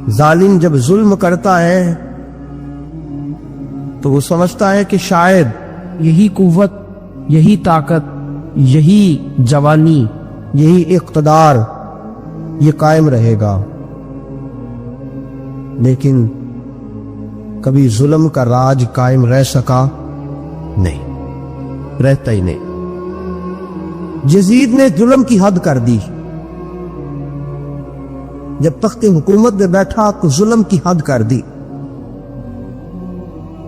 ظالم جب ظلم کرتا ہے تو وہ سمجھتا ہے کہ شاید یہی قوت، یہی طاقت، یہی جوانی، یہی اقتدار یہ قائم رہے گا، لیکن کبھی ظلم کا راج قائم رہ سکا نہیں، رہتا ہی نہیں۔ یزید نے ظلم کی حد کر دی، جب تخت حکومت میں بیٹھا تو ظلم کی حد کر دی۔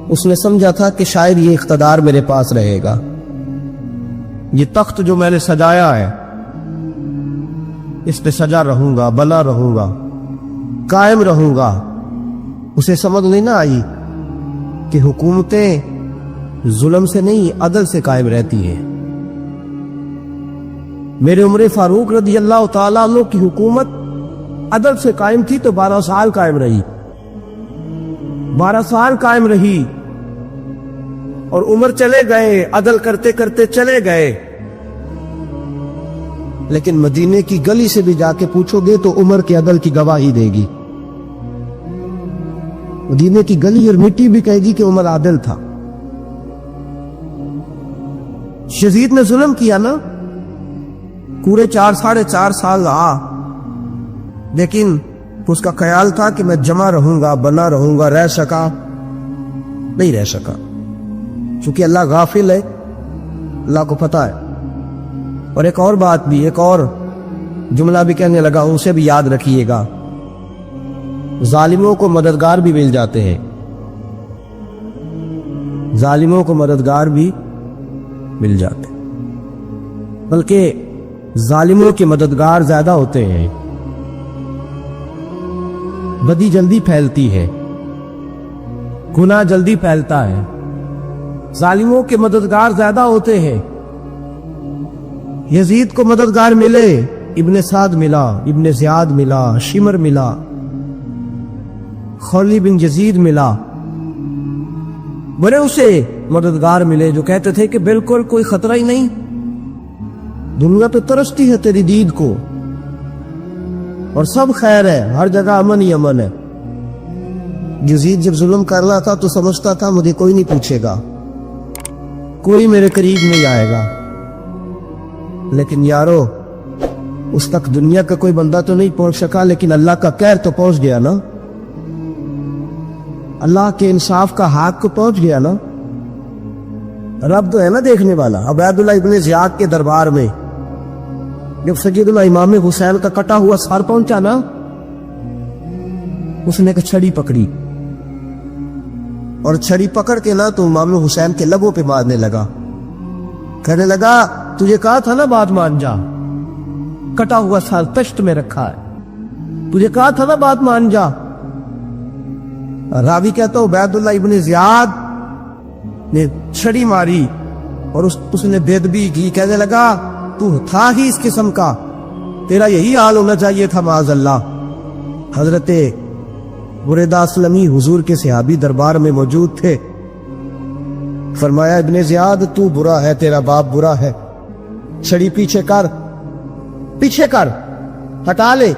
اس نے سمجھا تھا کہ شاید یہ اقتدار میرے پاس رہے گا، یہ تخت جو میں نے سجایا ہے اس پہ سجا رہوں گا، بنا رہوں گا، قائم رہوں گا۔ اسے سمجھ نہیں نہ آئی کہ حکومتیں ظلم سے نہیں عدل سے قائم رہتی ہیں۔ میرے عمر فاروق رضی اللہ تعالیٰ عنہ کی حکومت عدل سے قائم تھی تو 12 سال قائم رہی، 12 سال قائم رہی، اور عمر چلے گئے، عدل کرتے کرتے چلے گئے، لیکن مدینے کی گلی سے بھی جا کے پوچھو گے تو عمر کے عدل کی گواہی دے گی۔ مدینے کی گلی اور مٹی بھی کہے گی کہ عمر عادل تھا۔ یزید نے ظلم کیا نا، پورے 4.5 سال رہا، لیکن اس کا خیال تھا کہ میں جمع رہوں گا، بنا رہوں گا، رہ سکا نہیں، رہ سکا، چونکہ اللہ غافل ہے، اللہ کو پتہ ہے۔ اور ایک اور بات بھی، ایک اور جملہ بھی کہنے لگا، اسے بھی یاد رکھیے گا، ظالموں کو مددگار بھی مل جاتے ہیں، ظالموں کو مددگار بھی مل جاتے ہیں، بلکہ ظالموں کے مددگار زیادہ ہوتے ہیں۔ بدی جلدی پھیلتی ہے، گناہ جلدی پھیلتا ہے، ظالموں کے مددگار زیادہ ہوتے ہیں۔ یزید کو مددگار ملے، ابن سعد ملا، ابن زیاد ملا، شمر ملا، خولی بن یزید ملا، بڑے اسے مددگار ملے جو کہتے تھے کہ بالکل کوئی خطرہ ہی نہیں، دنیا تو ترستی ہے تیری دید کو، اور سب خیر ہے، ہر جگہ امن ہی امن ہے۔ یزید جب ظلم کر رہا تھا تو سمجھتا تھا مجھے کوئی نہیں پوچھے گا، کوئی میرے قریب نہیں آئے گا، لیکن یارو اس تک دنیا کا کوئی بندہ تو نہیں پہنچ سکا، لیکن اللہ کا قہر تو پہنچ گیا نا، اللہ کے انصاف کا ہاتھ کو پہنچ گیا نا۔ رب تو ہے نا دیکھنے والا۔ عبیداللہ ابن زیاد کے دربار میں جب سیدنا امام حسین کا کٹا ہوا سر پہنچا نا، اس نے ایک چھڑی پکڑی، اور چھڑی پکڑ کے نا تو امام حسین کے لبوں پہ مارنے لگا، کہنے لگا تجھے کہا تھا نا بات مان جا، کٹا ہوا سر تشت میں رکھا ہے، تجھے کہا تھا نا بات مان جا۔ راوی کہتا ہوں عبیداللہ ابن زیاد نے چھڑی ماری اور اس نے بے ادبی کی، کہنے لگا تو تھا ہی اس قسم کا، تیرا یہی حال ہونا چاہیے تھا معاذ اللہ۔ حضرت بریدہ اسلمی حضور کے صحابی دربار میں موجود تھے، فرمایا ابن زیاد تو برا ہے، تیرا باپ برا ہے، چھڑی پیچھے کر، پیچھے کر، ہٹا لے۔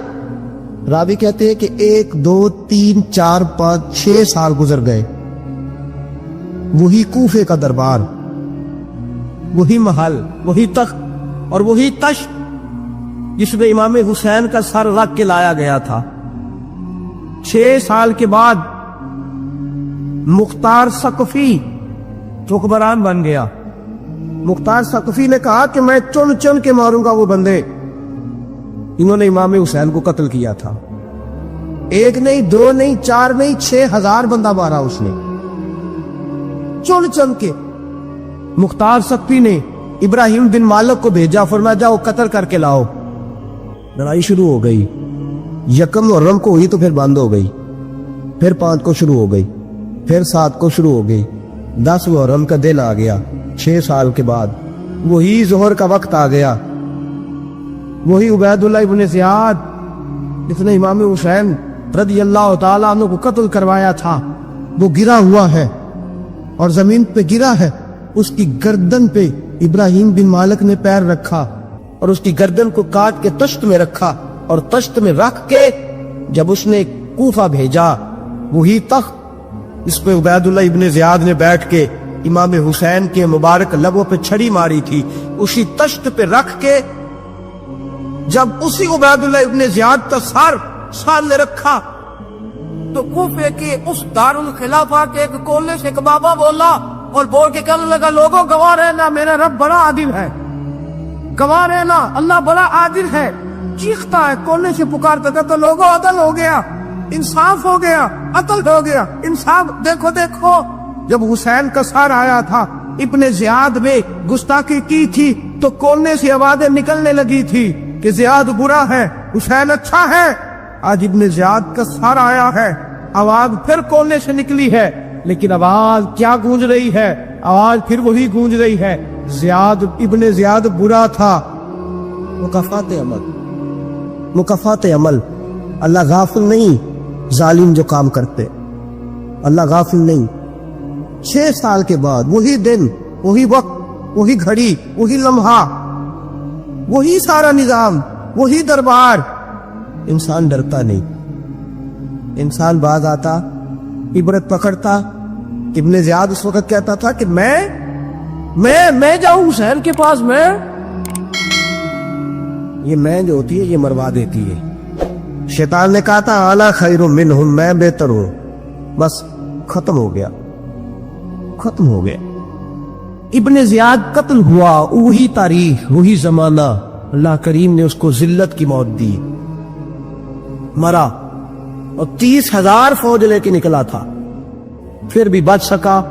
راوی کہتے ہیں کہ 1 2 3 4 5 6 سال گزر گئے، وہی کوفے کا دربار، وہی محل، وہی تخت اور وہی تشت جس میں امام حسین کا سر رکھ کے لایا گیا تھا۔ 6 سال کے بعد مختار ثقفی حکمران بن گیا۔ مختار ثقفی نے کہا کہ میں چن چن کے ماروں گا وہ بندے، انہوں نے امام حسین کو قتل کیا تھا۔ 1 نہیں 2 نہیں 4 نہیں 6000 بندہ مارا اس نے، چن چن کے۔ مختار ثقفی نے ابراہیم بن مالک کو بھیجا، فرمایا جاؤ قتل کر کے لاؤ۔ لڑائی شروع ہو گئی، 1 محرم کو ہوئی تو پھر بند ہو گئی، پھر 5 کو شروع ہو گئی، پھر 7 کو شروع ہو گئی، 10 محرم کا دن آ گیا 6 سال کے بعد، وہی ظہر کا وقت آ گیا، وہی عبیداللہ ابن زیاد جس نے امام حسین رضی اللہ تعالیٰ عنہ کو قتل کروایا تھا، وہ گرا ہوا ہے اور زمین پہ گرا ہے، اس کی گردن پہ ابراہیم بن مالک نے پیر رکھا اور اس کی گردن کو کاٹ کے تشت میں رکھا، اور تشت میں رکھ کے جب اس نے کوفہ بھیجا، وہی تخت اس پہ عبیداللہ ابن زیاد نے بیٹھ کے امام حسین کے مبارک لبوں پہ چھڑی ماری تھی، اسی تشت پہ رکھ کے جب اسی عبیداللہ ابن زیاد کا سر سامنے رکھا تو کوفے کے اس دارالخلافہ کے ایک کونے سے ایک بابا بولا اور بول کے کہنے لگا، لوگوں گواہ رہنا میرا رب بڑا عادل ہے، گواہ رہنا اللہ بڑا عادل ہے۔ چیختا ہے، کونے سے پکارتا تھا تو لوگوں عدل ہو گیا، انصاف ہو گیا، عدل ہو گیا، انصاف دیکھو دیکھو۔ جب حسین کا سر آیا تھا، ابن زیاد میں گستاخی کی تھی تو کونے سے آوازیں نکلنے لگی تھی کہ زیاد برا ہے، حسین اچھا ہے۔ آج ابن زیاد کا سر آیا ہے، آواز پھر کونے سے نکلی ہے، لیکن آواز کیا گونج رہی ہے؟ آواز پھر وہی گونج رہی ہے، زیاد ابن زیاد برا تھا۔ مکافات عمل، مکافات عمل۔ اللہ غافل نہیں ظالم جو کام کرتے، اللہ غافل نہیں۔ 6 سال کے بعد وہی دن، وہی وقت، وہی گھڑی، وہی لمحہ، وہی سارا نظام، وہی دربار، انسان ڈرتا نہیں، انسان باز آتا، عبرت پکڑتا۔ ابن زیاد اس وقت کہتا تھا کہ میں جاؤں حسین کے پاس، یہ میں جو ہوتی ہے یہ مروا دیتی ہے۔ شیطان نے کہا تھا انا خیر منہم، میں بہتر ہوں، بس ختم ہو گیا، ختم ہو گیا۔ ابن زیاد قتل ہوا، وہی تاریخ، وہی زمانہ، اللہ کریم نے اس کو ذلت کی موت دی، مرا، اور 30,000 فوج لے کے نکلا تھا، پھر بھی بچ سکا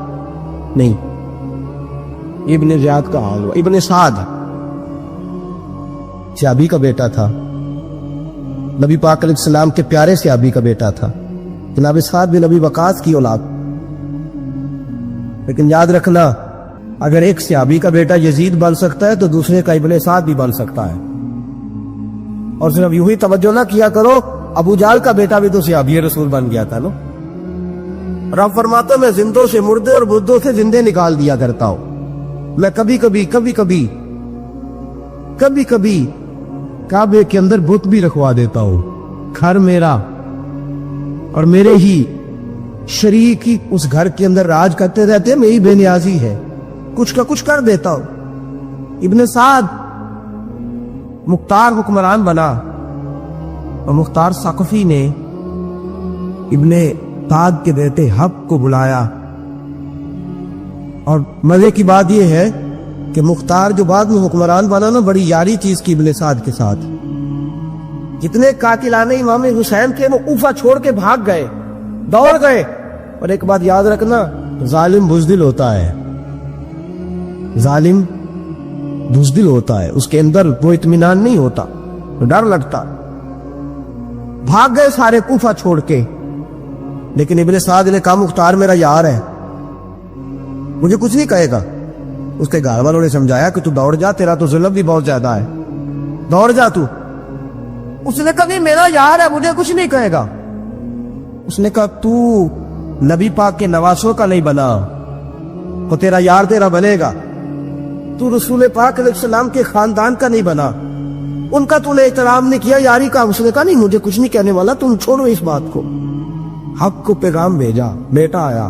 نہیں۔ ابن زیاد کا حال ہوا۔ ابن سعد سیابی کا بیٹا تھا، نبی پاک علیہ السلام کے پیارے سیابی کا بیٹا تھا، جناب سعد بن نبی وقاص کی اولاد۔ لیکن یاد رکھنا، اگر ایک سیابی کا بیٹا یزید بن سکتا ہے تو دوسرے کا ابن سعد بھی بن سکتا ہے۔ اور صرف یوں ہی توجہ نہ کیا کرو، ابو جہل کا بیٹا بھی تو صحابی رسول بن گیا تھا نا۔ رب فرماتا میں زندوں سے مردے اور مردوں سے زندے نکال دیا کرتا ہوں۔ میں کبھی کبھی کعبے کے اندر بت بھی رکھوا دیتا ہوں، گھر میرا اور میرے ہی شریک ہی اس گھر کے اندر راج کرتے رہتے، میری بے نیازی ہے، کچھ کا کچھ کر دیتا ہوں۔ ابن سعد مختار حکمران بنا، اور مختار ثقفی نے ابن سعد کے بیٹے حب کو بلایا، اور مزے کی بات یہ ہے کہ مختار جو بعد میں حکمران بنا نا، بڑی یاری چیز کی ابن سعد کے ساتھ۔ جتنے قاتلان امام حسین تھے وہ کوفہ چھوڑ کے بھاگ گئے، دوڑ گئے۔ اور ایک بات یاد رکھنا، ظالم بزدل ہوتا ہے، ظالم بزدل ہوتا ہے، اس کے اندر وہ اطمینان نہیں ہوتا، ڈر لگتا۔ بھاگ گئے سارے کوفہ چھوڑ کے، لیکن ابن سعد نے کہا مختار میرا یار ہے، مجھے کچھ نہیں کہے گا۔ اس کے گھر والوں نے سمجھایا کہ تو دوڑ جا، تیرا تو ظلم بھی بہت زیادہ ہے، دوڑ جا تو۔ اس نے کہا نہیں میرا یار ہے، مجھے کچھ نہیں کہے گا۔ اس نے کہا تو نبی پاک کے نواسوں کا نہیں بنا تو تیرا یار تیرا بنے گا، تو رسول پاک علیہ السلام کے خاندان کا نہیں بنا، ان کا تو نے احترام نہیں کیا، یاری کا۔ اس نے کہا نہیں مجھے کچھ نہیں کہنے والا، تم چھوڑو اس بات کو۔ حق کو پیغام بھیجا، بیٹا آیا۔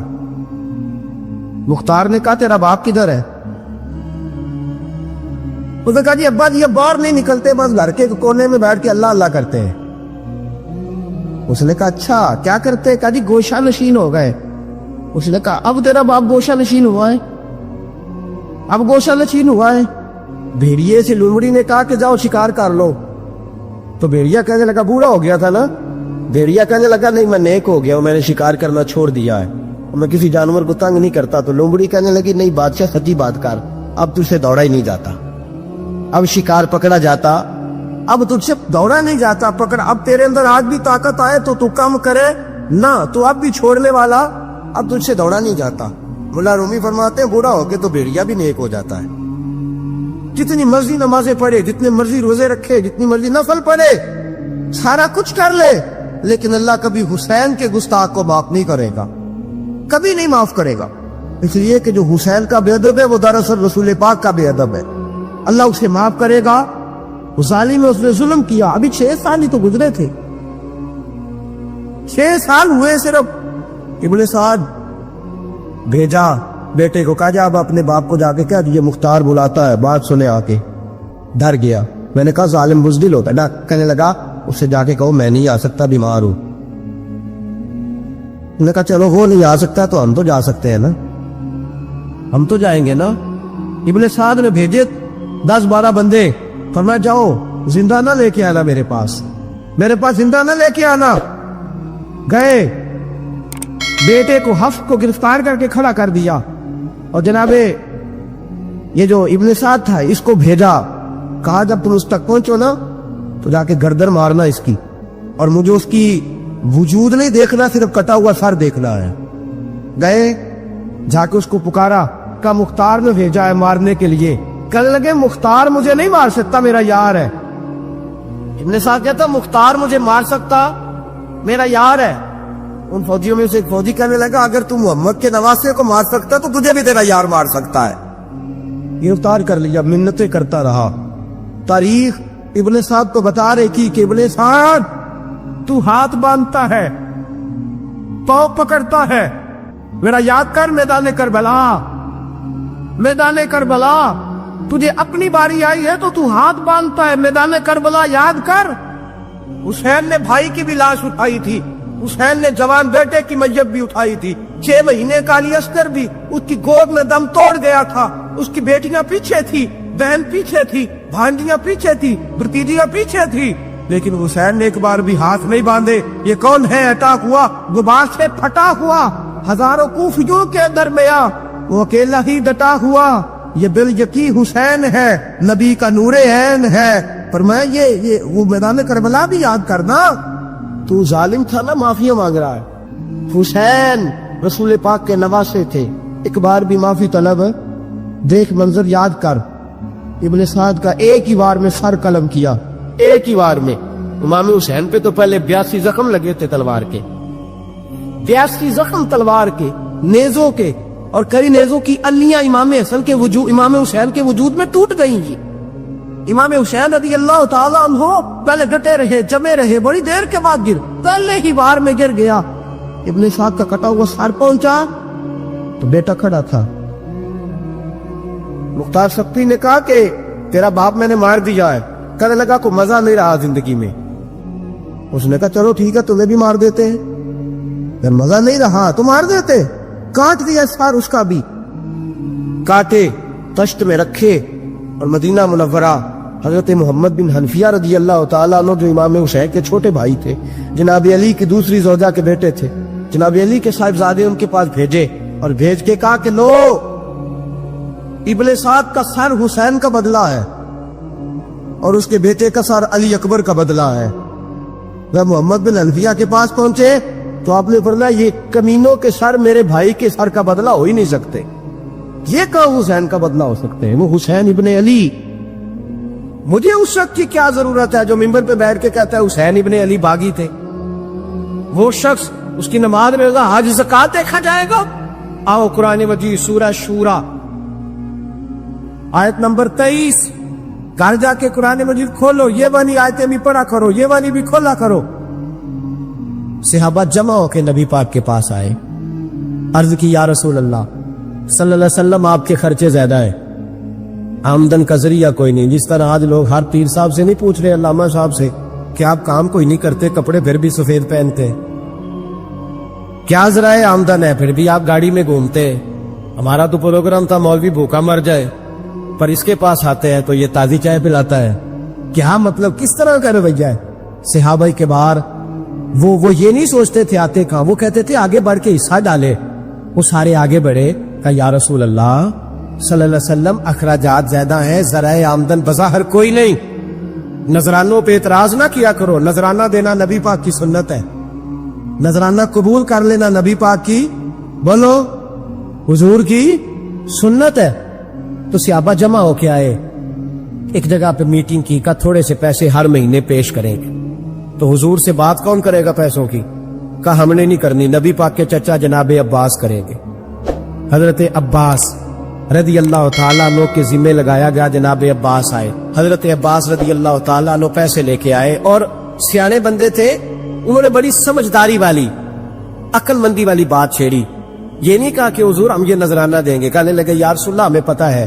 مختار نے کہا تیرا باپ کدھر ہے؟ اس نے کہا جی ابا جی یہ باہر نہیں نکلتے، بس گھر کے کونے میں بیٹھ کے اللہ اللہ کرتے ہیں۔ اس نے کہا اچھا کیا کرتے؟ کہا جی گوشہ نشین ہو گئے۔ اس نے کہا اب تیرا باپ گوشہ نشین ہوا ہے؟ اب گوشہ نشین ہوا ہے؟ بھیڑیے سے لومڑی نے کہا کہ جاؤ شکار کر لو، تو بھیڑیا کہنے لگا بوڑھا ہو گیا تھا نا، بھیڑیا کہنے لگا نہیں میں نیک ہو گیا ہوں، میں نے شکار کرنا چھوڑ دیا ہے، اور میں کسی جانور کو تنگ نہیں کرتا۔ تو لومڑی کہنے لگی نہیں بادشاہ سچی بات کر، اب تجھ سے دوڑا ہی نہیں جاتا، اب شکار پکڑا جاتا، اب تجھ سے دوڑا نہیں جاتا، پکڑ، اب تیرے اندر آج بھی طاقت آئے تو تو کم کرے نہ، تو اب بھی چھوڑنے والا، اب تجھ سے دوڑا نہیں جاتا۔ ملا رومی فرماتے ہیں بوڑھا ہو کے تو بھیڑیا بھی نیک ہو جاتا ہے، جتنی مرضی نمازیں پڑھے، جتنے مرضی روزے رکھے، جتنی مرضی نفل پڑھے، سارا کچھ کر لے، لیکن اللہ کبھی حسین کے گستاخ کو معاف نہیں کرے گا، کبھی نہیں معاف کرے گا۔ اس لیے کہ جو حسین کا بے ادب ہے وہ دراصل رسول پاک کا بے ادب ہے، اللہ اسے معاف کرے گا۔ وہ ظالم ہے، اس نے ظلم کیا، ابھی 6 سال ہی تو گزرے تھے، 6 سال ہوئے صرف. ابن سعد بھیجا بیٹے کو, کہا جا اب اپنے باپ کو جا کے کہہ یہ مختار بلاتا ہے, بات سنے آ کے. ڈر گیا. میں نے کہا ظالم بزدل ہوتا ہے نا. کہنے لگا اس سے جا کے کہو میں نہیں آ سکتا, بیمار ہوں. میں نے کہا چلو وہ نہیں آ سکتا تو ہم تو جا سکتے ہیں نا, ہم تو جائیں گے نا. ابن سعد نے بھیجے 10-12 بندے, فرمایا جاؤ زندہ نہ لے کے آنا میرے پاس زندہ نہ لے کے آنا. گئے, بیٹے کو حفص کو گرفتار کر کے کھڑا کر دیا, اور جناب یہ جو ابن سعد تھا اس کو بھیجا, کہا جب تم اس تک پہنچو نا تو جا کے گردن مارنا اس کی, اور مجھے اس کی وجود نہیں دیکھنا, صرف کٹا ہوا سر دیکھنا ہے. گئے, جا کے اس کو پکارا, کہا مختار نے بھیجا ہے مارنے کے لیے. کہنے لگے مختار مجھے نہیں مار سکتا, میرا یار ہے. ابن سعد کہتا مختار مجھے مار سکتا, میرا یار ہے. ان فوجیوں میں سے ایک فوجی کہنے لگا اگر تم محمد کے نواسے کو مار سکتا تو تجھے بھی تیرا یار مار سکتا ہے. گرفتار کر لیا, منتیں کرتا رہا. تاریخ ابن سعد کو بتا رہی تھی کہ ابن سعد تو ہاتھ باندھتا ہے, پاؤں پکڑتا ہے, میرا یاد کر میدان کربلا تجھے اپنی باری آئی ہے تو تو ہاتھ باندھتا ہے, میدان کربلا یاد کر. حسین نے بھائی کی بھی لاش اٹھائی تھی, حسین نے جوان بیٹے کی میت بھی اٹھائی تھی. 6 مہینے کا علی اصغر بھی اس کی گود میں دم توڑ گیا تھا. اس کی بیٹیاں پیچھے تھی, بہن پیچھے تھی, بھانجیاں پیچھے تھی, بھتیجیاں پیچھے تھی, لیکن حسین نے ایک بار بھی ہاتھ نہیں باندھے. یہ کون ہے اٹیک ہوا, غبار سے پھٹا ہوا, ہزاروں کوفیوں کے درمیان وہ اکیلا ہی ڈٹا ہوا. یہ بال یقین حسین ہے, نبی کا نور عین ہے. فرمایا یہ وہ میدان کربلا بھی یاد کرنا. تو ظالم تھا نا, معافی مانگ رہا ہے. حسین رسول پاک کے نواسے تھے, ایک بار بھی معافی طلب. دیکھ منظر یاد کر, ابن سعد کا ایک ہی بار میں سر قلم کیا, ایک ہی بار میں. امام حسین پہ تو پہلے 82 زخم لگے تھے تلوار کے, 82 زخم تلوار کے, نیزوں کے, اور کئی نیزوں کی الیاں امام حسین کے وجود میں ٹوٹ گئی ہیں. امام حسین رضی اللہ تعالیٰ عنہ پہلے ڈٹے رہے, جمے رہے, بڑی دیر کے بعد پہلے ہی بار میں گر گیا. ابن سعد کا کٹا ہوا سر پہنچا تو بیٹا کھڑا تھا. مختار سقفی نے کہا کہ تیرا باپ میں نے مار دیا ہے. کہنے لگا کوئی مزہ نہیں رہا زندگی میں. اس نے کہا چلو ٹھیک ہے تمہیں بھی مار دیتے ہیں. پھر مزہ نہیں رہا تو مار دیتے. کاٹ دیا سر اس کا بھی, کاٹے, تشت میں رکھے, اور مدینہ منورہ حضرت محمد بن حنفیہ رضی اللہ تعالیٰ عنہ جو امام حسین کے چھوٹے بھائی تھے, جناب علی کی دوسری زوجہ کے بیٹے تھے, جناب علی کے صاحبزادے ان کے پاس بھیجے, اور بھیج کے کہا کہ لو ابن سعد کا سر حسین کا بدلہ ہے, اور اس کے بیٹے کا سر علی اکبر کا بدلہ ہے. وہ محمد بن حنفیہ کے پاس پہنچے تو آپ نے فرمایا یہ کمینوں کے سر میرے بھائی کے سر کا بدلہ ہو ہی نہیں سکتے. یہ کہاں حسین کا بدلہ ہو سکتے ہیں, وہ حسین ابن علی. مجھے اس شخص کی کیا ضرورت ہے جو ممبر پہ بیٹھ کے کہتا ہے حسین ابن علی باغی تھے. وہ شخص اس کی نماز میں ہوگا, حج زکات دیکھا جائے گا. آؤ قرآن مجید سورہ شورا آیت نمبر 23, گھر جا کے قرآن مجید کھولو, یہ والی آیتیں بھی پڑھا کرو, یہ والی بھی کھولا کرو. صحابہ جمع ہو کے نبی پاک کے پاس آئے, عرض کی یا رسول اللہ صلی اللہ علیہ وسلم آپ کے خرچے زیادہ ہیں, آمدن کا ذریعہ کوئی نہیں. جس طرح آج لوگ ہر پیر صاحب سے نہیں پوچھ رہے, علامہ صاحب سے, کہ آپ کام کوئی نہیں کرتے, کپڑے پھر بھی سفید پہنتے, کیا ذرائع آمدن ہے, پھر بھی آپ گاڑی میں گھومتے. ہمارا تو پروگرام تھا مولوی بھوکا مر جائے, پر اس کے پاس آتے ہیں تو یہ تازی چائے پلاتا ہے. کیا مطلب, کس طرح کا رویہ ہے. صحابہ کے بار وہ یہ نہیں سوچتے تھے آتے کہاں, وہ کہتے تھے آگے بڑھ کے حصہ ڈالے. وہ سارے آگے بڑھے, کہا یا رسول اللہ صلی اللہ علیہ وسلم اخراجات زیادہ ہیں, ذرائع آمدن بظاہر کوئی نہیں. نذرانوں پہ اعتراض نہ کیا کرو, نذرانہ دینا نبی پاک کی سنت ہے, نذرانہ قبول کر لینا نبی پاک کی, بولو حضور کی سنت ہے. تو صحابہ جمع ہو کے آئے, ایک جگہ پہ میٹنگ کی, کہا تھوڑے سے پیسے ہر مہینے پیش کریں گے. تو حضور سے بات کون کرے گا پیسوں کی, کہا ہم نے نہیں کرنی, نبی پاک کے چچا جناب عباس کریں گے. حضرت عباس رضی اللہ تعالیٰ عنہ کے ذمہ لگایا گیا. جناب عباس آئے, حضرت عباس رضی اللہ تعالیٰ عنہ پیسے لے کے آئے, اور سیانے بندے تھے, انہوں نے بڑی سمجھداری والی عقل مندی والی بات چھیڑی. یہ نہیں کہا کہ حضور ہم یہ نذرانہ دیں گے. کہنے لگے یا رسول اللہ ہمیں پتا ہے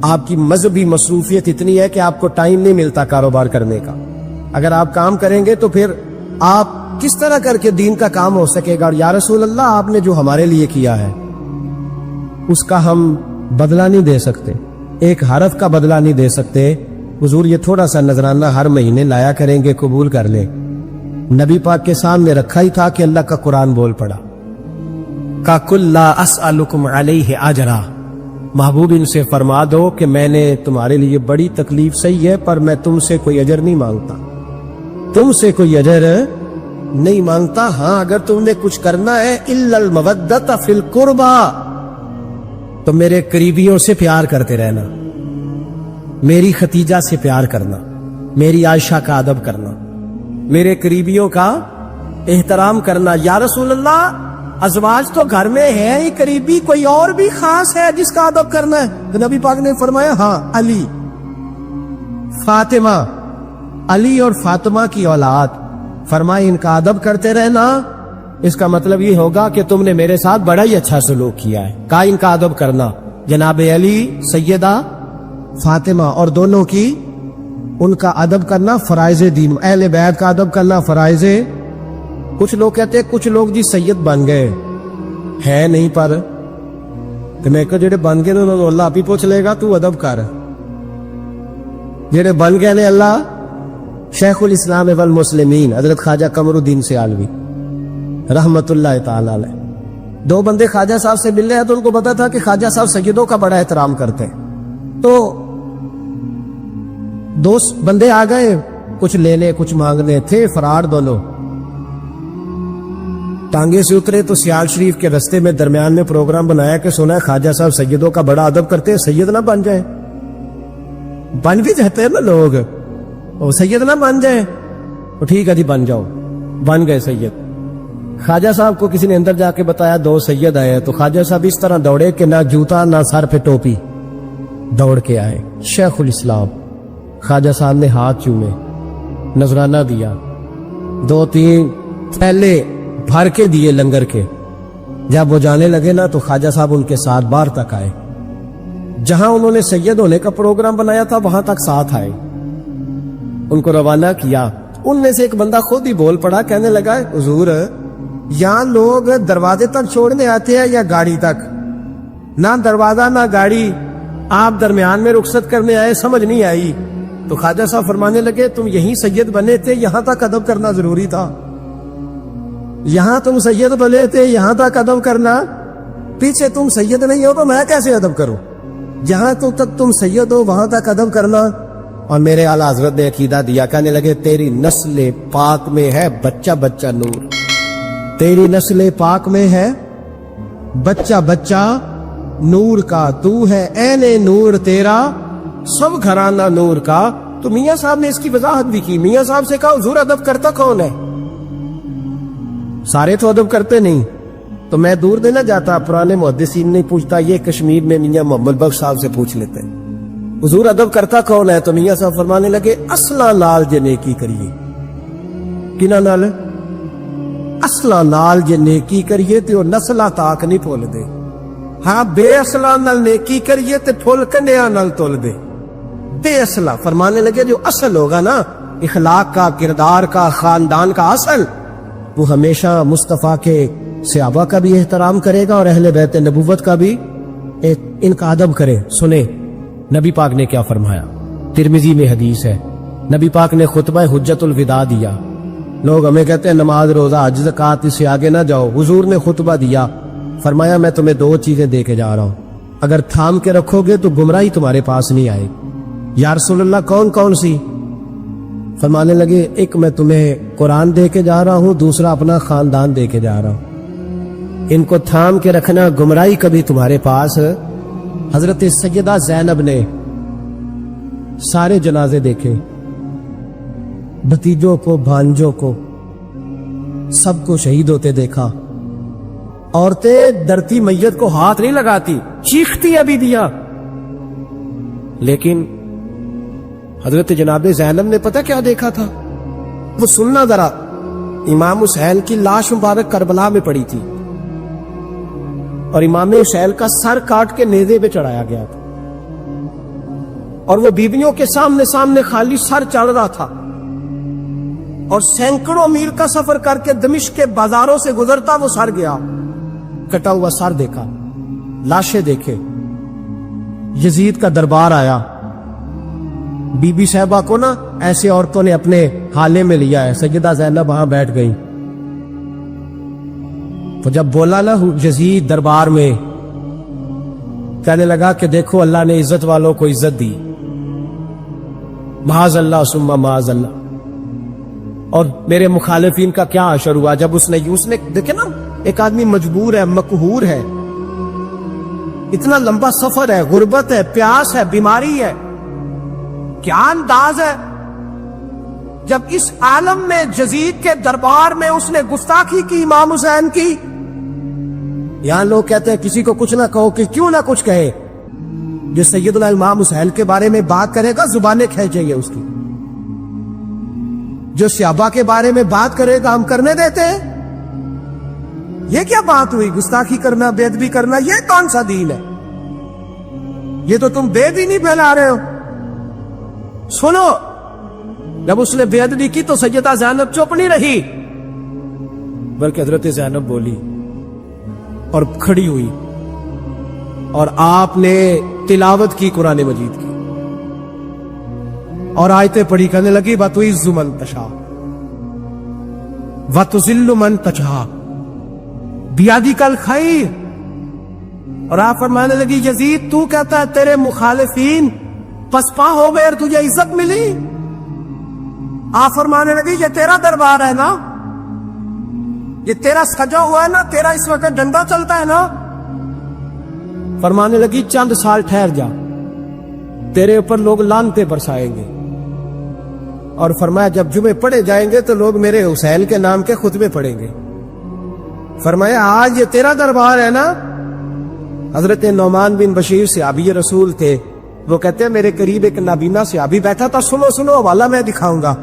آپ کی مذہبی مصروفیت اتنی ہے کہ آپ کو ٹائم نہیں ملتا کاروبار کرنے کا. اگر آپ کام کریں گے تو پھر آپ کس طرح کر کے دین کا کام ہو سکے گا. اور یا رسول اللہ آپ نے جو ہمارے لیے کیا ہے اس کا ہم بدلہ نہیں دے سکتے, ایک حرف کا بدلہ نہیں دے سکتے. حضور یہ تھوڑا سا نذرانہ ہر مہینے لایا کریں گے, قبول کر لیں. نبی پاک کے سامنے رکھا ہی تھا کہ اللہ کا قرآن بول پڑا کا کل لا اسألکم علیہ اجرا. محبوب ان سے فرما دو کہ میں نے تمہارے لیے بڑی تکلیف سہی ہے پر میں تم سے کوئی اجر نہیں مانگتا, تم سے کوئی اجر نہیں مانگتا. ہاں اگر تم نے کچھ کرنا ہے الا المودۃ فی القربى تو میرے قریبیوں سے پیار کرتے رہنا, میری ختیجہ سے پیار کرنا, میری عائشہ کا ادب کرنا, میرے قریبیوں کا احترام کرنا. یا رسول اللہ ازواج تو گھر میں ہے ہی, قریبی کوئی اور بھی خاص ہے جس کا ادب کرنا ہے؟ تو نبی پاک نے فرمایا ہاں علی, فاطمہ, علی اور فاطمہ کی اولاد. فرمایا ان کا ادب کرتے رہنا, اس کا مطلب یہ ہوگا کہ تم نے میرے ساتھ بڑا ہی اچھا سلوک کیا ہے. کہا ان کا ادب کرنا, جناب علی, سیدہ فاطمہ, اور دونوں کی ان کا ادب کرنا فرائض دین, اہل بیت کا ادب کرنا فرائض. کچھ لوگ کہتے ہیں کچھ لوگ جی سید بن گئے, ہے نہیں, پر تو میں کہ جڑے بن گئے انہوں نے اللہ آپ ہی پوچھ لے گا تو ادب کر. جڑے بن گئے نے اللہ, شیخ الاسلام والمسلمین حضرت خواجہ قمر الدین سیالوی رحمت اللہ تعالی علیہ, دو بندے خواجہ صاحب سے مل رہے ہیں تو ان کو پتا تھا کہ خواجہ صاحب سیدوں کا بڑا احترام کرتے ہیں. تو دو بندے آ گئے کچھ لینے کچھ مانگنے, تھے فرار دونوں. ٹانگے سے اترے تو سیال شریف کے رستے میں درمیان میں پروگرام بنایا کہ سنا ہے خواجہ صاحب سیدوں کا بڑا ادب کرتے ہیں, سید نہ بن جائیں. بن بھی جاتے ہیں نا لوگ, اور سید نہ بن جائیں. تو ٹھیک ہے جی بن جاؤ, بن گئے سید. خواجہ صاحب کو کسی نے اندر جا کے بتایا دو سید آئے, تو خواجہ صاحب اس طرح دوڑے کہ نہ جوتا نہ سر پہ ٹوپی, دوڑ کے آئے. شیخ الاسلام خواجہ صاحب نے ہاتھ چومے, نذرانہ دیا, 2-3 تھیلے بھر کے دیے لنگر کے. جب وہ جانے لگے نا تو خواجہ صاحب ان کے ساتھ باہر تک آئے, جہاں انہوں نے سید ہونے کا پروگرام بنایا تھا وہاں تک ساتھ آئے, ان کو روانہ کیا. ان میں سے ایک بندہ خود ہی بول پڑا, کہنے لگا حضور یہاں لوگ دروازے تک چھوڑنے آتے ہیں یا گاڑی تک؟ نہ دروازہ نہ گاڑی, آپ درمیان میں رخصت کرنے آئے, سمجھ نہیں آئی. تو خواجہ صاحب فرمانے لگے تم یہیں سید بنے تھے, یہاں تک ادب کرنا ضروری تھا. یہاں تم سید بنے تھے, یہاں تک ادب کرنا, پیچھے تم سید نہیں ہو تو میں کیسے ادب کروں؟ جہاں تک تم سید ہو وہاں تک ادب کرنا. اور میرے اعلیٰ حضرت نے عقیدہ دیا, کہنے لگے تیری نسل پاک میں ہے بچہ بچہ نور, تیری نسل پاک میں ہے بچہ بچہ نور کا, تو ہے عین نور تیرا سب گھرانہ نور کا. تو میاں صاحب نے اس کی وضاحت بھی کی. میاں صاحب سے کہا حضور ادب کرتا کون ہے؟ سارے تو ادب کرتے نہیں. تو میں دور دینا جاتا, پرانے محدثین نہیں پوچھتا, یہ کشمیر میں میاں محمد بخش صاحب سے پوچھ لیتے ہیں حضور ادب کرتا کون ہے. تو میاں صاحب فرمانے لگے اصلا نال جے نیکی کریے. کنہ نال؟ اصلا نال جے نیکی کریے تے وہ نسلہ تاک نہیں پھول دے. ہاں بے اصلا نال نیکی کریے تے پھول کنیا نال تول دے. بے اصلا فرمانے لگے جو اصل ہوگا نا اخلاق کا, کردار کا, خاندان کا اصل, وہ ہمیشہ مصطفیٰ کے صحابہ کا بھی احترام کرے گا اور اہل بیت نبوت کا بھی ان کا ادب کرے. سنے نبی پاک نے کیا فرمایا, ترمذی میں حدیث ہے. نبی پاک نے خطبہ حجت الوداع دیا. لوگ ہمیں کہتے ہیں نماز روزہ حج زکات اس سے آگے نہ جاؤ. حضور نے خطبہ دیا, فرمایا میں تمہیں 2 چیزیں دے کے جا رہا ہوں, اگر تھام کے رکھو گے تو گمراہی تمہارے پاس نہیں آئے. یا رسول اللہ کون کون سی؟ فرمانے لگے ایک میں تمہیں قرآن دے کے جا رہا ہوں, دوسرا اپنا خاندان دے کے جا رہا ہوں. ان کو تھام کے رکھنا, گمراہی کبھی تمہارے پاس. حضرت سیدہ زینب نے سارے جنازے دیکھے, بھتیجوں کو, بھانجوں کو, سب کو شہید ہوتے دیکھا. عورتیں ڈرتی میت کو ہاتھ نہیں لگاتی, چیختی ابھی دیا. لیکن حضرت جناب زینب نے پتہ کیا دیکھا تھا؟ وہ سننا ذرا, امام حسین کی لاش مبارک کربلا میں پڑی تھی اور امام حسین کا سر کاٹ کے نیزے پہ چڑھایا گیا تھا، اور وہ بیویوں کے سامنے سامنے خالی سر چڑھ رہا تھا، اور سینکڑوں میل کا سفر کر کے دمشق کے بازاروں سے گزرتا وہ سر گیا، کٹا ہوا سر دیکھا، لاشیں دیکھے، یزید کا دربار آیا، بی بی صاحبہ کو نا ایسے عورتوں نے اپنے حالے میں لیا ہے، سیدہ زینب وہاں بیٹھ گئی، تو جب بولا نا یزید دربار میں، کہنے لگا کہ دیکھو اللہ نے عزت والوں کو عزت دی، معاذ اللہ ثم معاذ اللہ، اور میرے مخالفین کا کیا حشر ہوا جب اس نے دیکھے نا ایک آدمی مجبور ہے، مقہور ہے، اتنا لمبا سفر ہے، غربت ہے، پیاس ہے، بیماری ہے، کیا انداز ہے، جب اس عالم میں یزید کے دربار میں اس نے گستاخی کی امام حسین کی۔ یہاں لوگ کہتے ہیں کسی کو کچھ نہ کہو، کہ کیوں نہ کچھ کہے، جو سیدنا امام حسین کے بارے میں بات کرے گا زبانیں کھینچیں گے اس کی، جو صحابہ کے بارے میں بات کرے گا ہم کرنے دیتے ہیں؟ یہ کیا بات ہوئی؟ گستاخی کرنا، بے ادبی کرنا، یہ کون سا دین ہے؟ یہ تو تم بے دینی پھیلا رہے ہو۔ سنو، جب اس نے بے ادبی کی تو سیدہ زینب چپ نہیں رہی، بلکہ حضرت زینب بولی اور کھڑی ہوئی، اور آپ نے تلاوت کی قرآن مجید کی، اور آیتیں پڑھی، کہنے لگی وَتُعِزُّ مَن تَشَاءُ وَتُذِلُّ مَن تَشَاءُ بِیَدِکَ الْخَیْرُ، اور آپ فرمانے لگی یزید تو کہتا ہے تیرے مخالفین پسپا ہو گئے اور تجھے عزت ملی، آپ فرمانے لگی یہ تیرا دربار ہے نا، یہ تیرا سجا ہوا ہے نا، تیرا اس وقت ڈنڈا چلتا ہے نا۔ فرمانے لگی چند سال ٹھہر جا، تیرے اوپر لوگ لعنتیں برسائیں گے، اور فرمایا جب جمعے پڑھے جائیں گے تو لوگ میرے حسین کے نام کے خطبے پڑھیں گے۔ فرمایا آج یہ تیرا دربار ہے نا۔ حضرت نعمان بن بشیر صحابی رسول تھے، وہ کہتے ہیں میرے قریب ایک نابینا صحابی بیٹھا تھا، سنو سنو حوالہ میں دکھاؤں گا،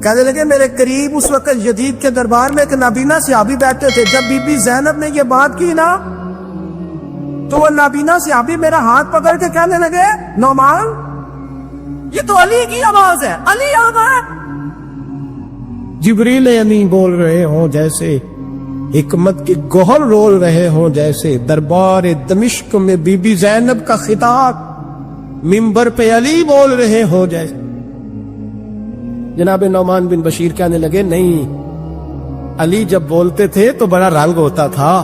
کہنے لگے میرے قریب اس وقت یزید کے دربار میں ایک نابینا صحابی بیٹھے تھے، جب بی بی زینب نے یہ بات کی نا تو وہ نابینا صحابی میرا ہاتھ پکڑ کے کہنے لگے نعمان یہ تو علی کی آواز ہے، علی آ گئے۔ جبریل امین بول رہے ہوں جیسے، حکمت کے گوہر رول رہے ہوں جیسے، دربار دمشق میں بی بی زینب کا خطاب، منبر پہ علی بول رہے ہوں جیسے۔ جناب نعمان بن بشیر کہنے لگے نہیں، علی جب بولتے تھے تو بڑا رنگ ہوتا تھا،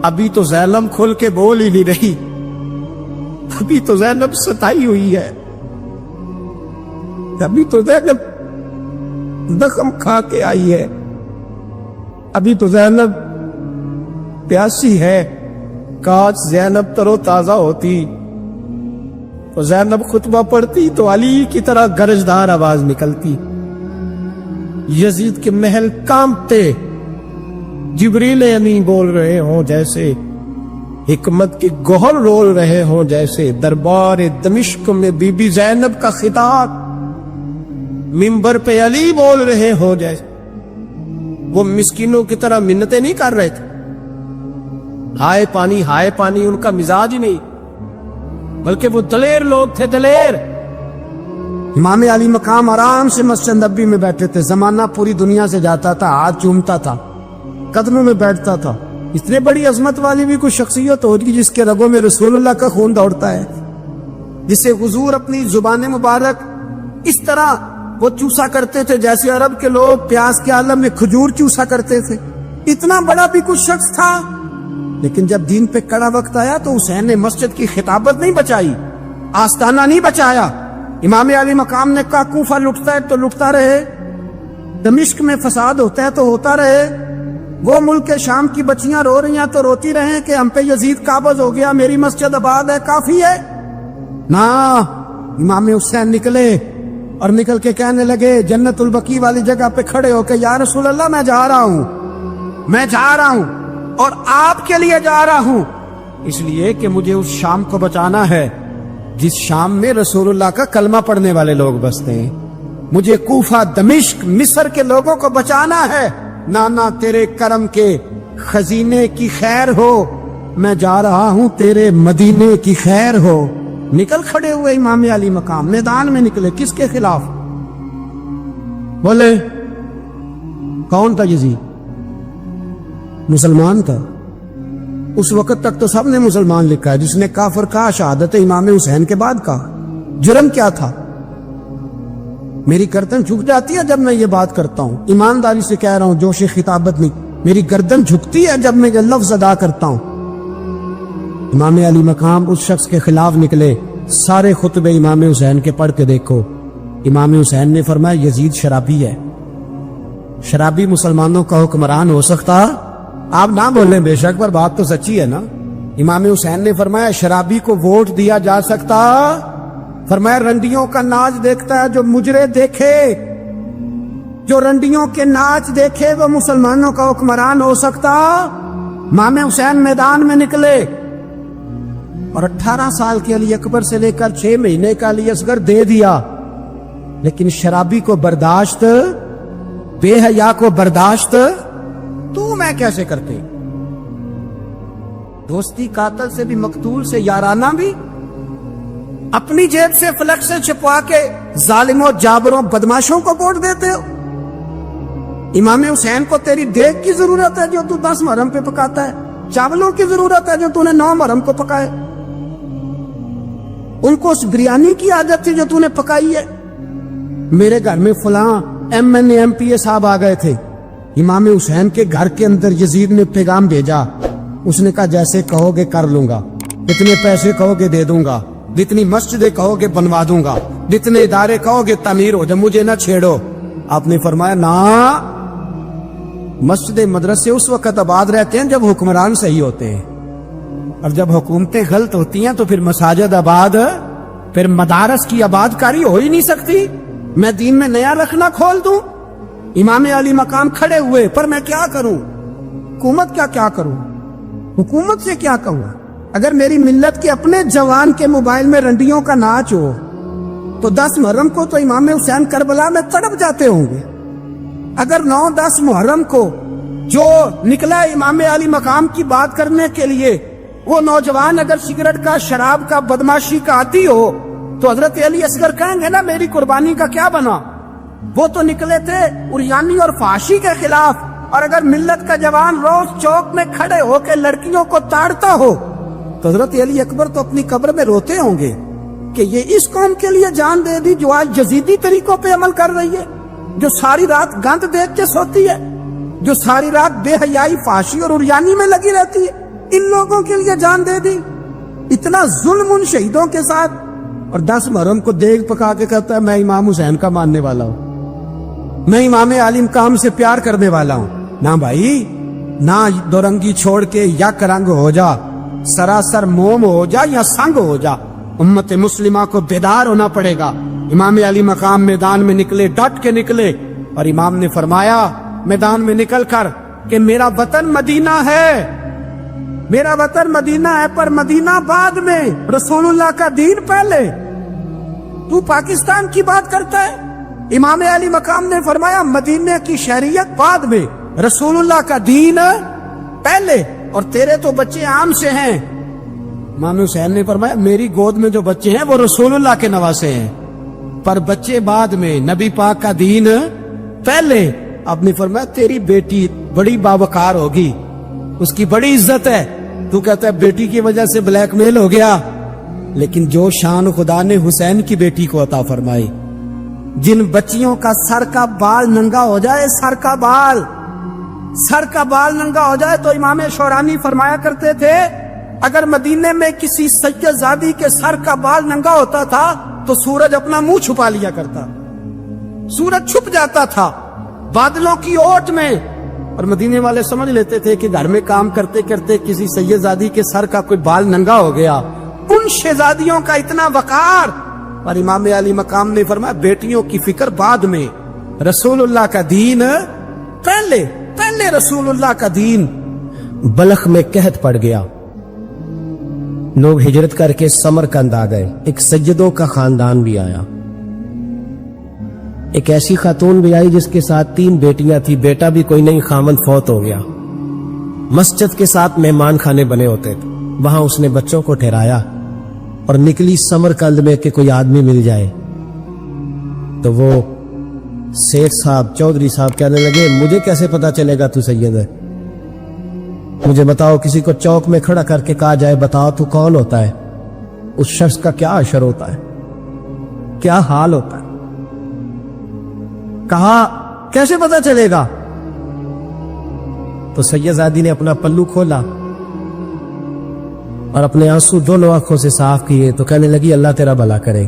ابھی تو زینب کھل کے بول ہی نہیں رہی، ابھی تو زینب ستائی ہوئی ہے، ابھی تو زینب زخم کھا کے آئی ہے، ابھی تو زینب پیاسی ہے، کاش زینب ترو تازہ ہوتی، تو زینب خطبہ پڑھتی تو علی کی طرح گرجدار آواز نکلتی، یزید کے محل کانپتے، جبریل امین بول رہے ہوں جیسے، حکمت کے گوہر رول رہے ہوں جیسے، دربار دمشق میں بی بی زینب کا خطاب، منبر پہ علی بول رہے ہوں جیسے۔ وہ مسکینوں کی طرح منتیں نہیں کر رہے تھے، ہائے پانی ان کا مزاج ہی نہیں، بلکہ وہ دلیر لوگ تھے، دلیر۔ امام علی مقام آرام سے مسجد نبوی میں بیٹھے تھے، زمانہ پوری دنیا سے جاتا تھا، ہاتھ چومتا تھا، قدموں میں بیٹھتا تھا۔ اتنے بڑی عظمت والی بھی کوئی شخصیت ہوتی جس کے رگوں میں رسول اللہ کا خون دوڑتا ہے، جسے حضور اپنی زبان مبارک اس طرح وہ چوسا کرتے تھے جیسے عرب کے لوگ پیاس کے عالم میں کھجور چوسا کرتے تھے۔ اتنا بڑا بھی کچھ شخص تھا، لیکن جب دین پہ کڑا وقت آیا تو حسین نے مسجد کی خطابت نہیں بچائی، آستانہ نہیں بچایا۔ امام علی مقام نے کہا کوفہ لٹتا ہے تو لٹتا رہے، دمشق میں فساد ہوتا ہے تو ہوتا رہے، وہ ملک شام کی بچیاں رو رہی ہیں تو روتی رہیں کہ ہم پہ یزید قابض ہو گیا، میری مسجد آباد ہے، کافی ہے نا۔ امام حسین نکلے اور نکل کے کہنے لگے جنت البقیع والی جگہ پہ کھڑے ہو کے یا رسول اللہ میں جا رہا ہوں اور آپ کے لیے جا رہا ہوں، اس لیے کہ مجھے اس شام کو بچانا ہے جس شام میں رسول اللہ کا کلمہ پڑھنے والے لوگ بستے ہیں، مجھے کوفہ دمشق مصر کے لوگوں کو بچانا ہے، نانا تیرے کرم کے خزینے کی خیر ہو، میں جا رہا ہوں تیرے مدینے کی خیر ہو۔ نکل کھڑے ہوئے امام علی مقام، میدان میں نکلے، کس کے خلاف؟ بولے کون تھا یزید؟ مسلمان تھا۔ اس وقت تک تو سب نے مسلمان لکھا ہے، جس نے کافر کہا شہادت امام حسین کے بعد کہا۔ جرم کیا تھا؟ میری گردن جھک جاتی ہے جب میں یہ بات کرتا ہوں، ایمانداری سے کہہ رہا ہوں، جوش خطابت نہیں، میری گردن جھکتی ہے جب میں یہ لفظ ادا کرتا ہوں۔ امام علی مقام اس شخص کے خلاف نکلے۔ سارے خطبے امام حسین کے پڑھ کے دیکھو، امام حسین نے فرمایا یزید شرابی ہے۔ شرابی مسلمانوں کا حکمران ہو سکتا؟ آپ نہ بولیں بے شک، پر بات تو سچی ہے نا۔ امام حسین نے فرمایا شرابی کو ووٹ دیا جا سکتا؟ فرمایا رنڈیوں کا ناچ دیکھتا ہے جو مجرے دیکھے، جو رنڈیوں کے ناچ دیکھے وہ مسلمانوں کا حکمران ہو سکتا؟ امام حسین میدان میں نکلے اور 18 سال کے علی اکبر سے لے کر 6 مہینے کا علی اصغر دے دیا، لیکن شرابی کو برداشت، بے حیا کو برداشت تو میں کیسے کرتے؟ دوستی قاتل سے بھی، مقتول سے یارانہ بھی، اپنی جیب سے فلکس سے چھپوا کے ظالموں جابروں بدماشوں کو ووٹ دیتے ہو۔ امام حسین کو تیری دیگ کی ضرورت ہے جو تو 10 محرم پہ پکاتا ہے، چاولوں کی ضرورت ہے جو تو نے 9 محرم کو پکائے، ان کو اس بریانی کی عادت تھی جو تو نے پکائی ہے۔ میرے گھر میں فلاں MNA MPA صاحب آ گئے تھے، امام حسین کے گھر کے اندر یزید نے پیغام بھیجا، اس نے کہا جیسے کہو گے کر لوں گا، جتنے پیسے کہو گے دے دوں گا، جتنی مسجدیں کہو گے بنوا دوں گا، جتنے ادارے کہو گے تعمیر ہو جائے، مجھے نہ چھیڑو۔ آپ نے فرمایا نا، مسجد مدرسے اس وقت آباد رہتے ہیں جب حکمران صحیح ہوتے ہیں، اور جب حکومتیں غلط ہوتی ہیں تو پھر مساجد آباد، پھر مدارس کی آباد کاری ہو ہی نہیں سکتی۔ میں دین میں نیا رکھنا کھول دوں؟ امام علی مقام کھڑے ہوئے، پر میں کیا کروں؟ حکومت کیا کروں؟ حکومت سے کیا کہوں؟ اگر میری ملت کے اپنے جوان کے موبائل میں رنڈیوں کا ناچ ہو تو 10 محرم کو تو امام حسین کربلا میں تڑپ جاتے ہوں گے۔ اگر 9-10 محرم کو جو نکلا امام علی مقام کی بات کرنے کے لیے، وہ نوجوان اگر سگریٹ کا، شراب کا، بدماشی کا عادی ہو تو حضرت علی اصغر کہیں گے نا میری قربانی کا کیا بنا؟ وہ تو نکلے تھے عریانی اور فحاشی کے خلاف۔ اور اگر ملت کا جوان روز چوک میں کھڑے ہو کے لڑکیوں کو تاڑتا ہو تو حضرت علی اکبر تو اپنی قبر میں روتے ہوں گے کہ یہ اس قوم کے لیے جان دے دی جو آج یزیدی طریقوں پہ عمل کر رہی ہے، جو ساری رات گند دیکھ کے سوتی ہے، جو ساری رات بے حیائی، فحاشی اور عریانی میں لگی رہتی ہے، ان لوگوں کے لیے جان دے دی۔ اتنا ظلم ان شہیدوں کے ساتھ، اور 10 محرم کو دیگ پکا کے کہتا ہے میں امام حسین کا ماننے والا ہوں، میں امام علی مقام سے پیار کرنے والا ہوں۔ نہ بھائی، نہ دو رنگی چھوڑ کے یک رنگ ہو جا، سراسر موم ہو جا یا سنگ ہو جا، امت مسلمہ کو بیدار ہونا پڑے گا۔ امام علی مقام میدان میں نکلے، ڈٹ کے نکلے، اور امام نے فرمایا میدان میں نکل کر کہ میرا وطن مدینہ ہے، میرا وطن مدینہ ہے، پر مدینہ بعد میں، رسول اللہ کا دین پہلے۔ تو پاکستان کی بات کرتا ہے؟ امام علی مقام نے فرمایا مدینہ کی شہریت بعد میں، رسول اللہ کا دین پہلے، اور تیرے تو بچے عام سے ہیں۔ امام حسین نے فرمایا میری گود میں جو بچے ہیں وہ رسول اللہ کے نواسے ہیں، پر بچے بعد میں، نبی پاک کا دین پہلے۔ آپ نے فرمایا تیری بیٹی بڑی باوقار ہوگی، اس کی بڑی عزت ہے، تو کہتا ہے بیٹی کی وجہ سے بلیک میل ہو گیا، لیکن جو شان خدا نے حسین کی بیٹی کو عطا فرمائی، جن بچیوں کا سر کا بال ننگا ہو جائے، سر کا بال ننگا ہو جائے، تو امام شورانی فرمایا کرتے تھے اگر مدینے میں کسی سید زادی کے سر کا بال ننگا ہوتا تھا تو سورج اپنا منہ چھپا لیا کرتا، سورج چھپ جاتا تھا بادلوں کی اوٹ میں، اور مدینے والے سمجھ لیتے تھے کہ گھر میں کام کرتے کرتے کسی سید زادی کے سر کا کوئی بال ننگا ہو گیا۔ ان شہزادیوں کا اتنا وقار، اور امام علی مقام نے فرمایا بیٹیوں کی فکر بعد میں، رسول اللہ کا دین پہلے رسول اللہ کا دین۔ بلخ میں قحط پڑ گیا، لوگ ہجرت کر کے سمرقند آ گئے، ایک سیدوں کا خاندان بھی آیا، ایک ایسی خاتون بھی آئی جس کے ساتھ 3 بیٹیاں تھی، بیٹا بھی کوئی نہیں، خامند فوت ہو گیا۔ مسجد کے ساتھ مہمان خانے بنے ہوتے تھے، وہاں اس نے بچوں کو ٹھہرایا اور نکلی سمرقند میں کہ کوئی آدمی مل جائے۔ تو وہ سیٹھ صاحب، چودھری صاحب کہنے لگے مجھے کیسے پتا چلے گا تو سید ہے؟ مجھے بتاؤ، کسی کو چوک میں کھڑا کر کے کہا جائے بتاؤ تو کون ہوتا ہے، اس شخص کا کیا اشر ہوتا ہے، کیا حال ہوتا ہے؟ کہا کیسے پتا چلے گا؟ تو سید زادی نے اپنا پلو کھولا اور اپنے آنسو دونوں آنکھوں سے صاف کیے تو کہنے لگی اللہ تیرا بھلا کرے،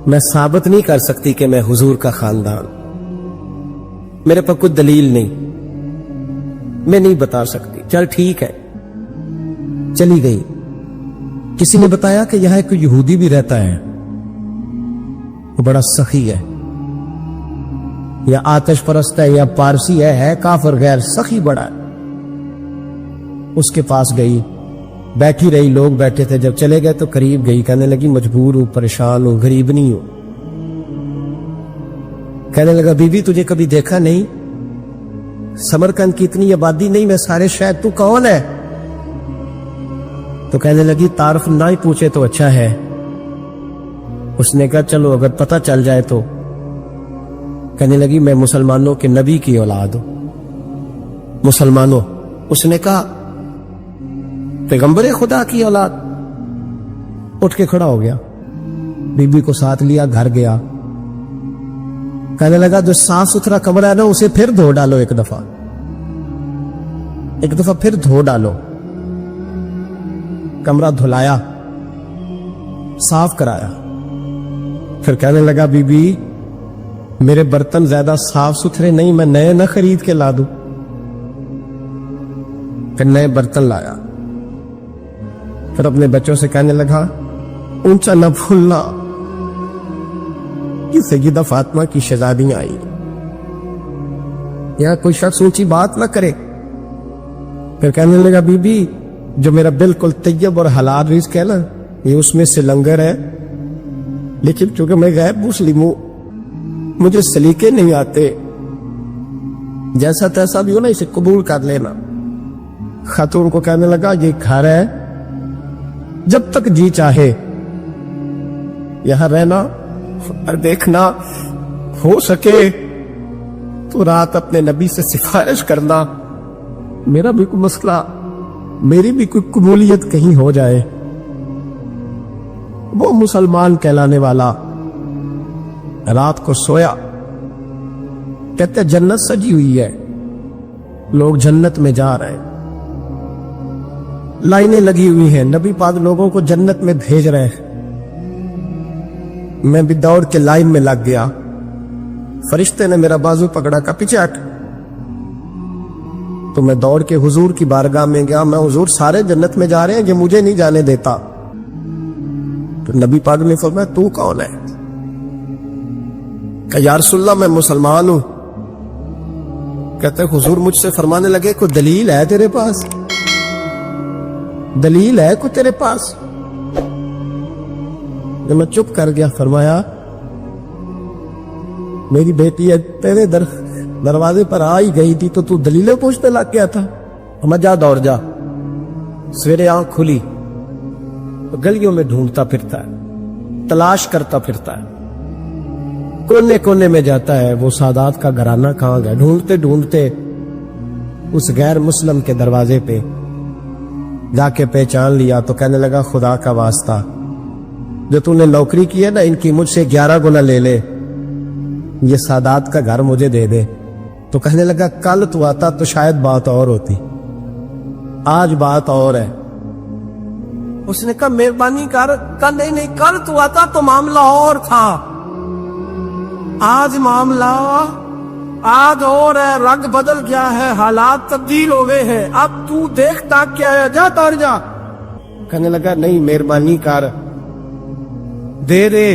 میں ثابت نہیں کر سکتی کہ میں حضور کا خاندان، میرے پر کوئی دلیل نہیں، میں نہیں بتا سکتی، چل ٹھیک ہے۔ چلی گئی۔ کسی نے بتایا کہ یہاں ایک یہودی بھی رہتا ہے، وہ بڑا سخی ہے، یا آتش پرست ہے یا پارسی ہے کافر غیر، سخی بڑا ہے۔ اس کے پاس گئی، بیٹھی رہی، لوگ بیٹھے تھے، جب چلے گئے تو قریب گئی، کہنے لگی مجبور ہوں، پریشان ہوں، غریب نہیں ہوں۔ کہنے لگا بی بی تجھے کبھی دیکھا نہیں، سمرقند کی اتنی آبادی نہیں، میں سارے شہر، تو کون ہے؟ تو کہنے لگی تعارف نہ ہی پوچھے تو اچھا ہے۔ اس نے کہا چلو اگر پتہ چل جائے تو۔ کہنے لگی میں مسلمانوں کے نبی کی اولاد ہوں۔ مسلمانوں؟ اس نے کہا پیغمبر خدا کی اولاد۔ اٹھ کے کھڑا ہو گیا، بی بی کو ساتھ لیا، گھر گیا، کہنے لگا جو صاف ستھرا کمرہ ہے نا اسے پھر دھو ڈالو، ایک دفعہ پھر دھو ڈالو۔ کمرہ دھلایا، صاف کرایا، پھر کہنے لگا بی بی میرے برتن زیادہ صاف ستھرے نہیں، میں نئے نہ خرید کے لا دوں۔ پھر نئے برتن لایا، پھر اپنے بچوں سے کہنے لگا اونچا نہ بھولنا کہ سیدہ فاطمہ کی شہزادیاں آئی، یہاں کوئی شخص اونچی بات نہ کرے۔ پھر کہنے لگا بی بی جو میرا بالکل طیب اور حلال رزق ہے نا، یہ اس میں سے لنگر ہے، لیکن چونکہ میں غیر مسلم ہوں، مجھے سلیقے نہیں آتے، جیسا تیسا بھی ہو نا اسے قبول کر لینا۔ خاتون کو کہنے لگا یہ گھر ہے، جب تک جی چاہے یہاں رہنا، اور دیکھنا ہو سکے تو رات اپنے نبی سے سفارش کرنا، میرا بھی کوئی مسئلہ، میری بھی کوئی قبولیت کہیں ہو جائے۔ وہ مسلمان کہلانے والا رات کو سویا، کہتے جنت سجی ہوئی ہے، لوگ جنت میں جا رہے ہیں، لائنیں لگی ہوئی ہیں، نبی پاک لوگوں کو جنت میں بھیج رہے ہیں۔ میں بھی دوڑ کے لائن میں لگ گیا، فرشتے نے میرا بازو پکڑا، کا پیچھے ہٹ۔ تو میں دوڑ کے حضور کی بارگاہ میں گیا، میں حضور سارے جنت میں جا رہے ہیں، یہ مجھے نہیں جانے دیتا۔ تو نبی پاک نے فرمایا تو کون ہے؟ کہ یا رسول اللہ میں مسلمان ہوں۔ کہتے حضور مجھ سے فرمانے لگے کوئی دلیل ہے تیرے پاس؟ دلیل ہے کوئی تیرے پاس؟ جب میں چپ کر گیا فرمایا میری بیٹی ہے تیرے دروازے پر آئی گئی تھی تو دلیلیں پوچھنے لگ گیا تھا۔ میں جا دوڑ جا۔ سویرے آنکھ کھلی تو گلیوں میں ڈھونڈتا پھرتا ہے، تلاش کرتا پھرتا ہے، کونے کونے میں جاتا ہے وہ سادات کا گھرانہ کہاں گیا، ڈھونڈتے ڈھونڈتے اس غیر مسلم کے دروازے پہ جا کے پہچان لیا۔ تو کہنے لگا خدا کا واسطہ جو تو نے نوکری کی ہے نا ان کی مجھ سے 11 گنا لے لے، یہ سادات کا گھر مجھے دے دے۔ تو کہنے لگا کل تو آتا تو شاید بات اور ہوتی، آج بات اور ہے۔ اس نے کہا مہربانی کر، نہیں کل تو آتا تو معاملہ اور تھا، آج معاملہ آج اور ہے، رنگ بدل گیا ہے، حالات تبدیل ہو گئے ہیں، اب تو دیکھتا کیا ہے، جا توڑ جا۔ کہنے لگا نہیں مہربانی کر دے دے،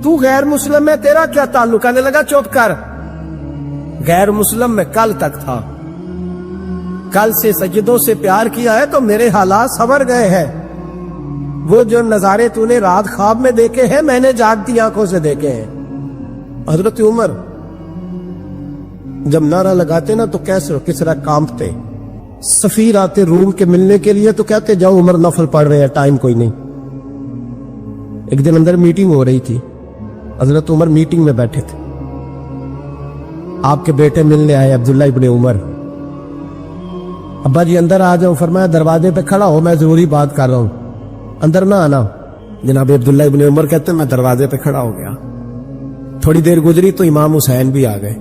تو غیر مسلم ہے تیرا کیا تعلق؟ کہنے لگا چپ کر، غیر مسلم میں کل تک تھا، کل سے سجدوں سے پیار کیا ہے تو میرے حالات سنور گئے ہیں، وہ جو نظارے تو نے رات خواب میں دیکھے ہیں میں نے جاگتی آنکھوں سے دیکھے ہیں۔ حضرت عمر جب نعرہ لگاتے نا تو کیسے کس طرح کانپتے. سفیر آتے روم کے ملنے کے لیے تو کہتے جاؤ عمر نفل پڑھ رہے ہیں, ٹائم کوئی نہیں. ایک دن اندر میٹنگ ہو رہی تھی, حضرت عمر میٹنگ میں بیٹھے تھے. آپ کے بیٹے ملنے آئے عبداللہ ابن عمر. ابا جی اندر آ جاؤ. فرمایا دروازے پہ کھڑا ہو, میں ضروری بات کر رہا ہوں, اندر نہ آنا. جناب عبداللہ ابن عمر کہتے ہیں میں دروازے پہ کھڑا ہو گیا. تھوڑی دیر گزری تو امام حسین بھی آ گئے.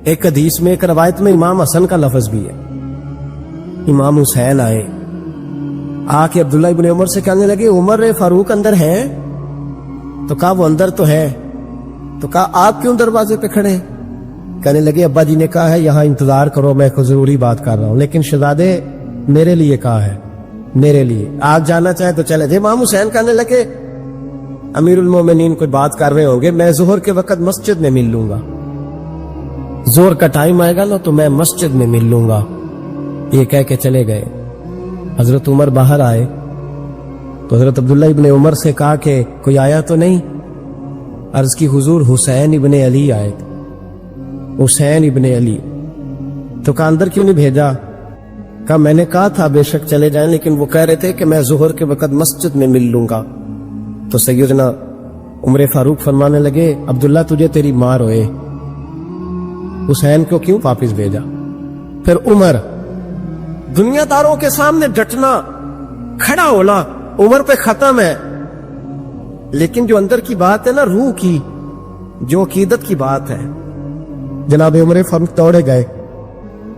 ایک حدیث میں ایک روایت میں امام حسن کا لفظ بھی ہے. امام حسین آئے, آ کے عبداللہ ابن عمر سے کہنے لگے عمر فاروق اندر ہے؟ تو کہا وہ اندر تو ہے. تو کہا آپ کیوں دروازے پہ کھڑے ہیں؟ کہنے لگے ابا جی نے کہا ہے یہاں انتظار کرو, میں کوئی ضروری بات کر رہا ہوں. لیکن شہزادے میرے لیے کہا ہے, میرے لیے آپ جانا چاہیں تو چلے. امام حسین کہنے لگے امیر المومنین کوئی بات کر رہے ہوں گے, میں ظہر کے وقت مسجد میں مل لوں گا, ظہر کا ٹائم آئے گا نا تو میں مسجد میں مل لوں گا. یہ کہہ کے چلے گئے. حضرت عمر باہر آئے تو حضرت عبداللہ ابن عمر سے کہا کہ کوئی آیا تو نہیں؟ عرض کی حضور حسین ابن علی آئے. حسین ابن علی. تو کہا اندر کیوں نہیں بھیجا؟ کہا میں نے کہا تھا بے شک چلے جائیں, لیکن وہ کہہ رہے تھے کہ میں ظہر کے وقت مسجد میں مل لوں گا. تو سیدنا عمر فاروق فرمانے لگے عبداللہ تجھے تیری ماں روئے, حسین کو کیوں واپس بھیجا؟ پھر عمر دنیا داروں کے سامنے ڈٹنا, کھڑا ہونا عمر پہ ختم ہے, لیکن جو اندر کی بات ہے نا, روح کی, جو عقیدت کی بات ہے. جناب عمر فاروق دوڑے گئے,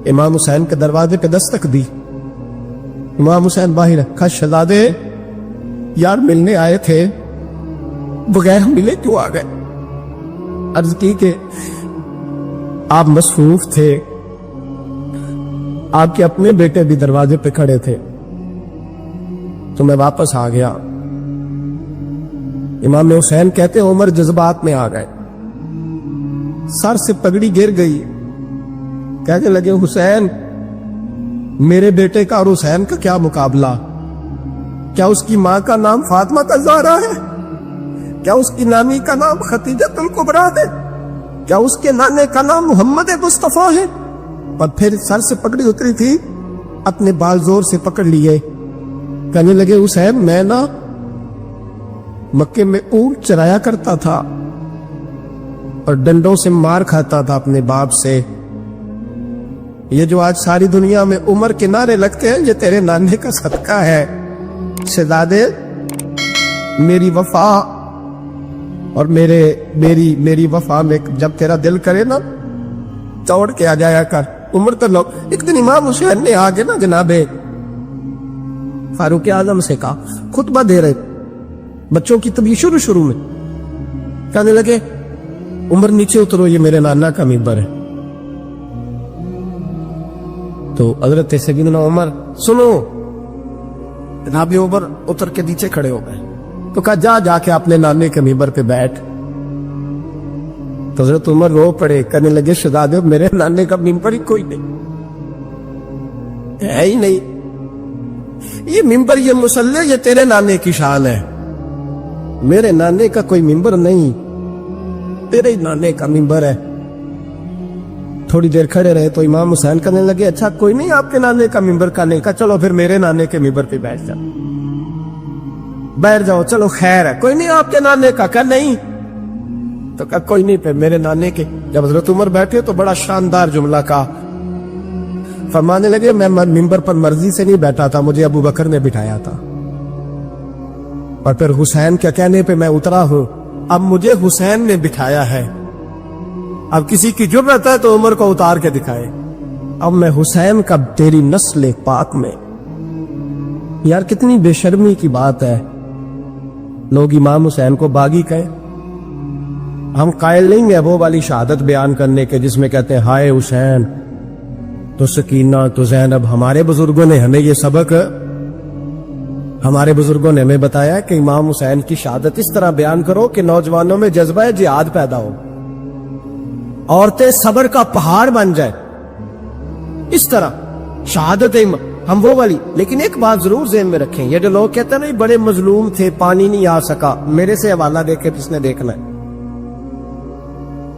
امام حسین کے دروازے پہ دستک دی. امام حسین باہر رکھا, شہزادے یار ملنے آئے تھے, بغیر ملے کیوں آ گئے؟ عرض کی کہ آپ مصروف تھے, آپ کے اپنے بیٹے بھی دروازے پہ کھڑے تھے, تو میں واپس آ گیا. امام حسین کہتے ہیں عمر جذبات میں آ گئے, سر سے پگڑی گر گئی. کہنے لگے حسین میرے بیٹے کا اور حسین کا کیا مقابلہ؟ کیا اس کی ماں کا نام فاطمہ الزہرا ہے؟ کیا اس کی نانی کا نام خدیجہ الکبریٰ ہے؟ کیا اس کے نانے کا نام محمد مصطفیٰ ہے؟ اور پھر سر سے پکڑی اتری تھی, اپنے بال زور سے پکڑ لیے. کہنے لگے حسین میں نا مکے میں اونٹ چرایا کرتا تھا اور ڈنڈوں سے مار کھاتا تھا اپنے باپ سے. یہ جو آج ساری دنیا میں عمر کے نعرے لگتے ہیں یہ تیرے نانے کا صدقہ ہے. شہزادے میری وفا اور میری وفا میں جب تیرا دل کرے نا توڑ کے آ جایا کر. عمر تو لوگ ایک دن امام حسین نے آگے نا جناب فاروق اعظم سے کہا, خطبہ دے رہے بچوں کی طبیعت شروع میں, کہنے لگے عمر نیچے اترو, یہ میرے نانا کا ممبر ہے. تو حضرت سیدنا عمر سنو, جناب عمر اتر کے نیچے کھڑے ہو گئے. تو کہا جا کے اپنے نانے کے ممبر پہ بیٹھ. تو حضرت عمر رو پڑے, کہنے لگے شہزادے میرے نانے کا ممبر ہی کوئی نہیں ہے ہی نہیں, یہ ممبر یہ مصلی یہ تیرے نانے کی شان ہے, میرے نانے کا کوئی ممبر نہیں, تیرے نانے کا ممبر ہے. تھوڑی دیر کھڑے رہے تو امام حسین کہنے لگے اچھا کوئی نہیں آپ کے نانے کا ممبر کا نہیں, کہا چلو پھر میرے نانے کے ممبر پہ بیٹھ جاؤ, چلو خیر ہے, کوئی نہیں آپ کے نانے کا, کہا نہیں, تو کہا کوئی نہیں پھر میرے نانے کے. جب حضرت عمر بیٹھے تو بڑا شاندار جملہ کہا, فرمانے لگے میں ممبر پر مرضی سے نہیں بیٹھا تھا, مجھے ابو بکر نے بٹھایا تھا, اور پھر حسین کے کہنے پہ میں اترا ہوں, اب مجھے حسین نے بٹھایا ہے. اب کسی کی جرأت ہے تو عمر کو اتار کے دکھائے, اب میں حسین کا تیری نسل پاک میں. یار کتنی بے شرمی کی بات ہے, لوگ امام حسین کو باغی کہے. ہم قائل نہیں ہیں وہ والی شہادت بیان کرنے کے جس میں کہتے ہیں ہائے حسین تو سکینہ تو زینب. ہمارے بزرگوں نے ہمیں یہ سبق, ہمارے بزرگوں نے ہمیں بتایا کہ امام حسین کی شہادت اس طرح بیان کرو کہ نوجوانوں میں جذبہ جہاد پیدا ہو, عورتیں صبر کا پہاڑ بن جائے, اس طرح شہادت ہم وہ والی. لیکن ایک بات ضرور ذہن میں رکھیں, یہ جو لوگ کہتے ہیں نا بڑے مظلوم تھے پانی نہیں آ سکا, میرے سے حوالہ دے کے کس نے دیکھنا ہے.